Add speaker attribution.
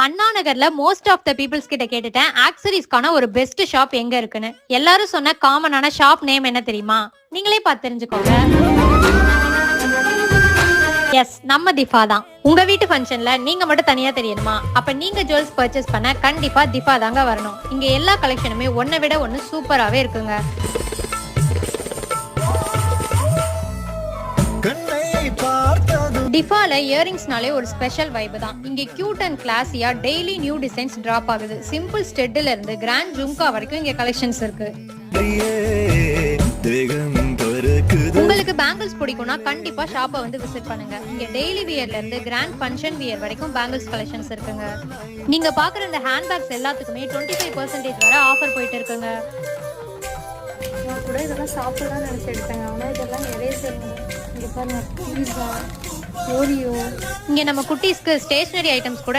Speaker 1: அண்ணா நகர்ல most of the peoples கிட்ட கேட்டுட்டேன் ஆக்சரிஸ்க்கான ஒரு பெஸ்ட் ஷாப் எங்க இருக்குன்னு. எல்லாரும் சொன்ன காமனான ஷாப் நேம் என்ன தெரியுமா? நீங்களே பார்த்து தெரிஞ்சுக்கோங்க. எஸ், நம்ம திஃபா தான். உங்க வீட்டு ஃபங்க்ஷன்ல நீங்க மட்டும் தனியா தெரியணுமா? அப்ப நீங்க ஜுவல்ஸ் பர்ச்சேஸ் பண்ண கண்டிப்பா திஃபா தாங்க வரணும். இங்க எல்லா கலெக்ஷனுமே ஒன்னை விட ஒன்னு சூப்பராவே இருக்குங்க. டிஃபால இயரிங்ஸ்னாலே ஒரு ஸ்பெஷல் வைப் தான். இங்க கியூட் அண்ட் கிளாஸியா டெய்லி நியூ டிசைன்ஸ் டிராப் ஆகுது. சிம்பிள் ஸ்டெட்ல இருந்து கிராண்ட் ஜும்கா வரைக்கும் இங்க கலெக்ஷன்ஸ் இருக்கு. உங்களுக்கு பேங்கிள்ஸ் பிடிக்கும்னா கண்டிப்பா ஷாப்பை வந்து விசிட் பண்ணுங்க. இங்க டெய்லி வியர்ல இருந்து கிராண்ட் ஃபங்க்ஷன் வியர் வரைக்கும் பேங்கிள்ஸ் கலெக்ஷன்ஸ் இருக்குங்க. நீங்க பாக்குற இந்த ஹேண்ட்பேக்ஸ் எல்லாத்துக்குமே 25% வரை ஆஃபர் போயிட்டு இருக்குங்க.
Speaker 2: நான் கூட இதெல்லாம் சாப்பிடலாம் நினைச்சு எடுத்தேங்க. ஆனா இதெல்லாம் நிறைய சேருங்க. இங்க பாருங்க, பீஸா, ஓரியோ.
Speaker 1: இங்க நம்ம குட்டீஸ்க்கு ஸ்டேஷனரி ஐட்டம்ஸ் கூட